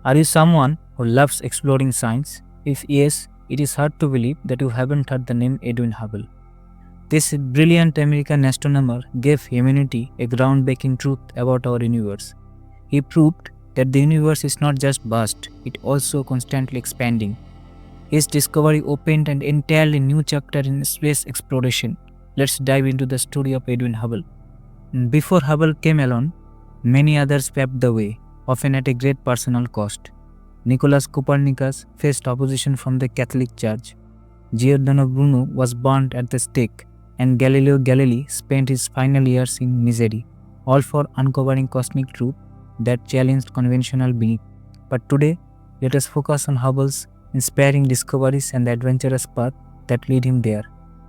Are you someone who loves exploring science? If yes, it is hard to believe that you haven't heard the name Edwin Hubble. This brilliant American astronomer gave humanity a groundbreaking truth about our universe. He proved that the universe is not just vast, it also constantly expanding. His discovery opened an entirely new chapter in space exploration. Let's dive into the story of Edwin Hubble. Before Hubble came along, many others paved the way, often at a great personal cost. Nicolaus Copernicus faced opposition from the Catholic Church. Giordano Bruno was burned at the stake, and Galileo Galilei spent his final years in misery, all for uncovering cosmic truth that challenged conventional belief. But today, let us focus on Hubble's inspiring discoveries and the adventurous path that lead him there.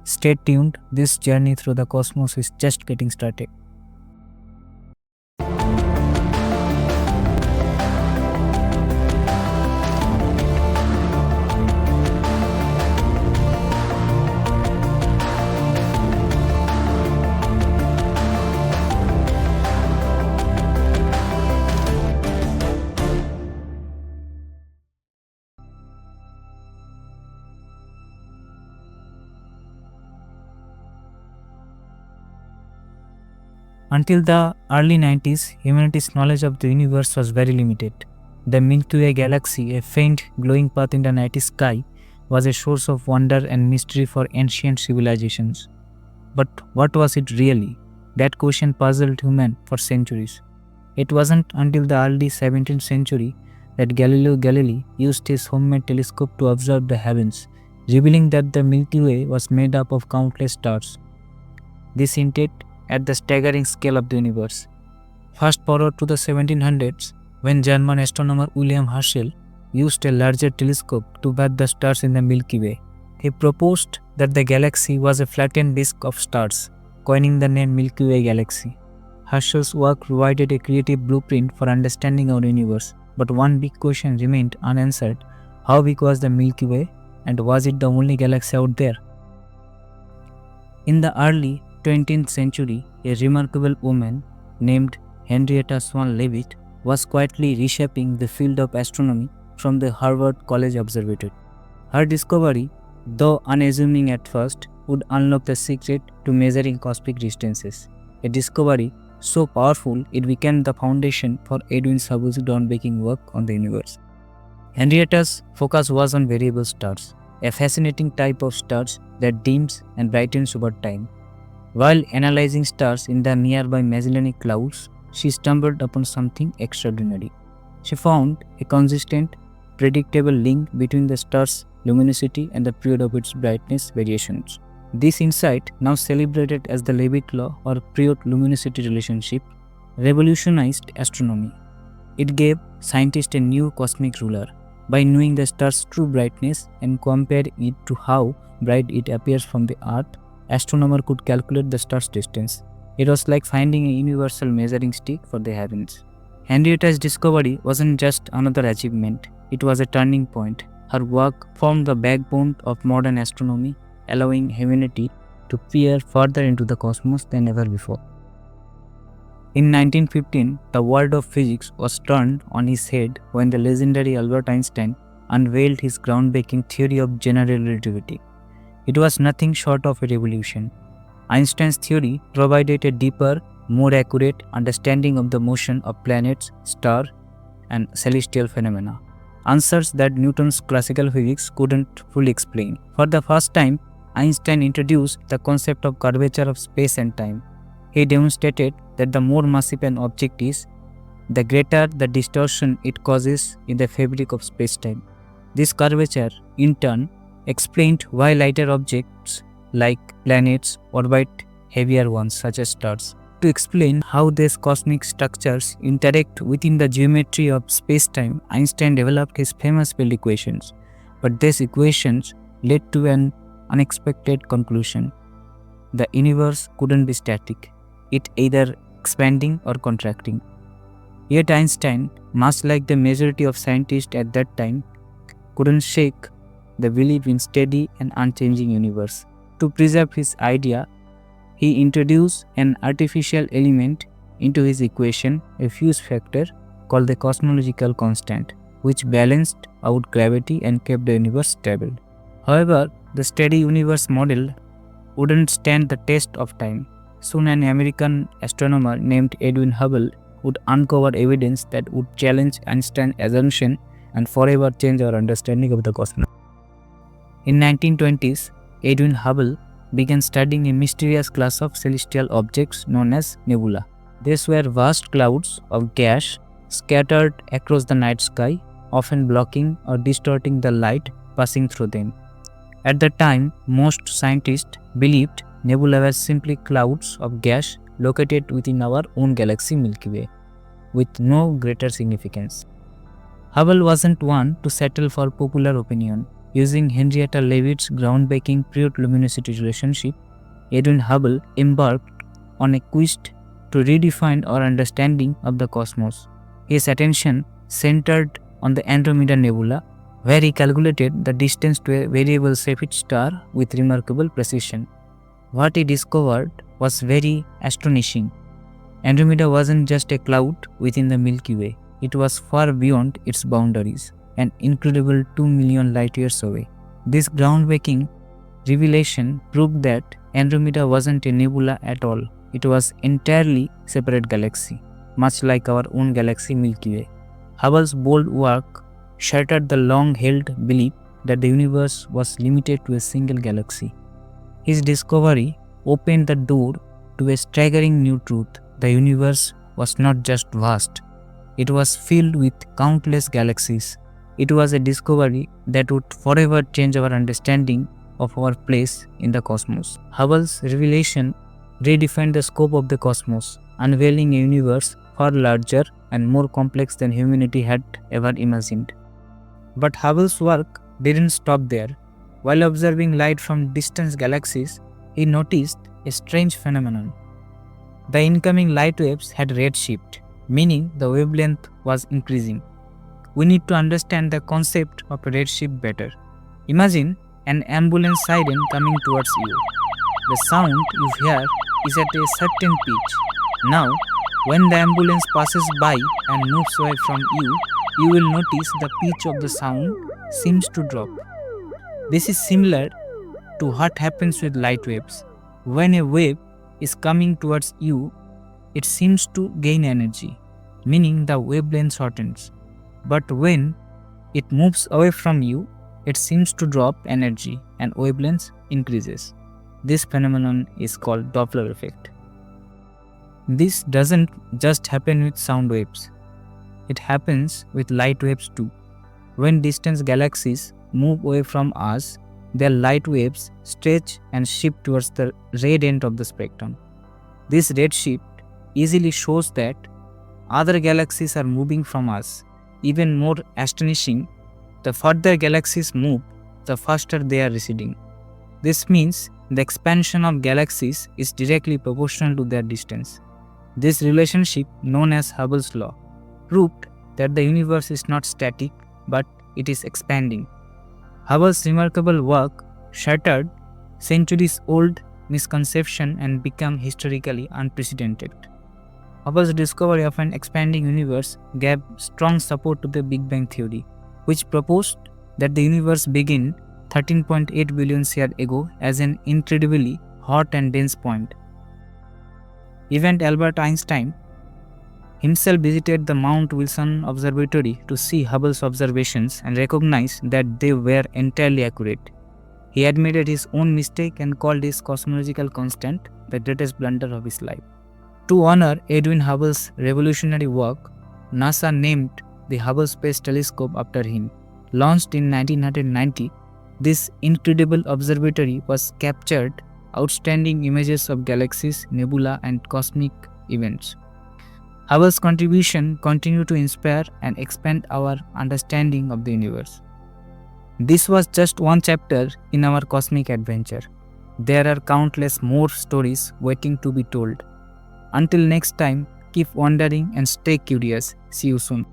Stay tuned, this journey through the cosmos is just getting started. Until the early 90s, humanity's knowledge of the universe was very limited. The Milky Way galaxy, a faint glowing path in the night sky, was a source of wonder and mystery for ancient civilizations. But what was it really? That question puzzled humans for centuries. It wasn't until the early 17th century that Galileo Galilei used his homemade telescope to observe the heavens, revealing that the Milky Way was made up of countless stars. This hinted at the staggering scale of the universe. Fast forward to the 1700s, when German astronomer William Herschel used a larger telescope to bathe the stars in the Milky Way. He proposed that the galaxy was a flattened disk of stars, coining the name Milky Way Galaxy. Herschel's work provided a creative blueprint for understanding our universe, but one big question remained unanswered: how big was the Milky Way, and was it the only galaxy out there? In the early 20th century, a remarkable woman named Henrietta Leavitt was quietly reshaping the field of astronomy from the Harvard College Observatory. Her discovery, though unassuming at first, would unlock the secret to measuring cosmic distances. A discovery so powerful it became the foundation for Edwin Hubble's groundbreaking work on the universe. Henrietta's focus was on variable stars, a fascinating type of stars that dims and brightens over time. While analyzing stars in the nearby Magellanic Clouds, she stumbled upon something extraordinary. She found a consistent, predictable link between the star's luminosity and the period of its brightness variations. This insight, now celebrated as the Leavitt law or period-luminosity relationship, revolutionized astronomy. It gave scientists a new cosmic ruler. By knowing the star's true brightness and compare it to how bright it appears from the Earth, astronomer could calculate the star's distance. It was like finding a universal measuring stick for the heavens. Henrietta's discovery wasn't just another achievement, it was a turning point. Her work formed the backbone of modern astronomy, allowing humanity to peer further into the cosmos than ever before. In 1915, the world of physics was turned on its head when the legendary Albert Einstein unveiled his groundbreaking theory of general relativity. It was nothing short of a revolution. Einstein's theory provided a deeper, more accurate understanding of the motion of planets, stars, and celestial phenomena. Answers that Newton's classical physics couldn't fully explain. For the first time, Einstein introduced the concept of curvature of space and time. He demonstrated that the more massive an object is, the greater the distortion it causes in the fabric of space-time. This curvature, in turn, explained why lighter objects like planets orbit heavier ones such as stars. To explain how these cosmic structures interact within the geometry of space-time, Einstein developed his famous field equations. But these equations led to an unexpected conclusion. The universe couldn't be static, it either expanding or contracting. Yet Einstein, much like the majority of scientists at that time, couldn't shake the belief in steady and unchanging universe. To preserve his idea, he introduced an artificial element into his equation, a fuse factor called the cosmological constant. which balanced out gravity and kept the universe stable. However, the steady universe model wouldn't stand the test of time. Soon an American astronomer named Edwin Hubble would uncover evidence that would challenge Einstein's assumption and forever change our understanding of the cosmos. In 1920s, Edwin Hubble began studying a mysterious class of celestial objects known as nebula. These were vast clouds of gas scattered across the night sky, often blocking or distorting the light passing through them. At the time, most scientists believed nebulae were simply clouds of gas located within our own galaxy Milky Way, with no greater significance. Hubble wasn't one to settle for popular opinion. Using Henrietta Leavitt's groundbreaking period-luminosity relationship, Edwin Hubble embarked on a quest to redefine our understanding of the cosmos. His attention centered on the Andromeda Nebula, where he calculated the distance to a variable Cepheid star with remarkable precision. What he discovered was very astonishing. Andromeda wasn't just a cloud within the Milky Way, it was far beyond its boundaries, an incredible 2 million light-years away. This groundbreaking revelation proved that Andromeda wasn't a nebula at all. It was entirely separate galaxy, much like our own galaxy Milky Way. Hubble's bold work shattered the long-held belief that the universe was limited to a single galaxy. His discovery opened the door to a staggering new truth. The universe was not just vast, it was filled with countless galaxies. It was a discovery that would forever change our understanding of our place in the cosmos. Hubble's revelation redefined the scope of the cosmos, unveiling a universe far larger and more complex than humanity had ever imagined. But Hubble's work didn't stop there. While observing light from distant galaxies, he noticed a strange phenomenon. The incoming light waves had redshift, meaning the wavelength was increasing. We need to understand the concept of redshift better. Imagine an ambulance siren coming towards you. The sound you hear is at a certain pitch. Now, when the ambulance passes by and moves away from you, you will notice the pitch of the sound seems to drop. This is similar to what happens with light waves. When a wave is coming towards you, it seems to gain energy, meaning the wavelength shortens. But when it moves away from you, it seems to drop energy and wavelength increases. This phenomenon is called Doppler effect. This doesn't just happen with sound waves. It happens with light waves too. When distant galaxies move away from us, their light waves stretch and shift towards the red end of the spectrum. This red shift easily shows that other galaxies are moving from us. Even more astonishing, the further galaxies move, the faster they are receding. This means the expansion of galaxies is directly proportional to their distance. This relationship, known as Hubble's law, proved that the universe is not static, but it is expanding. Hubble's remarkable work shattered centuries-old misconception and became historically unprecedented. Hubble's discovery of an expanding universe gave strong support to the Big Bang theory, which proposed that the universe began 13.8 billion years ago as an incredibly hot and dense point. Even Albert Einstein himself visited the Mount Wilson Observatory to see Hubble's observations and recognized that they were entirely accurate. He admitted his own mistake and called his cosmological constant the greatest blunder of his life. To honor Edwin Hubble's revolutionary work, NASA named the Hubble Space Telescope after him. Launched in 1990, this incredible observatory was captured outstanding images of galaxies, nebula, and cosmic events. Hubble's contribution continued to inspire and expand our understanding of the universe. This was just one chapter in our cosmic adventure. There are countless more stories waiting to be told. Until next time, keep wondering and stay curious. See you soon.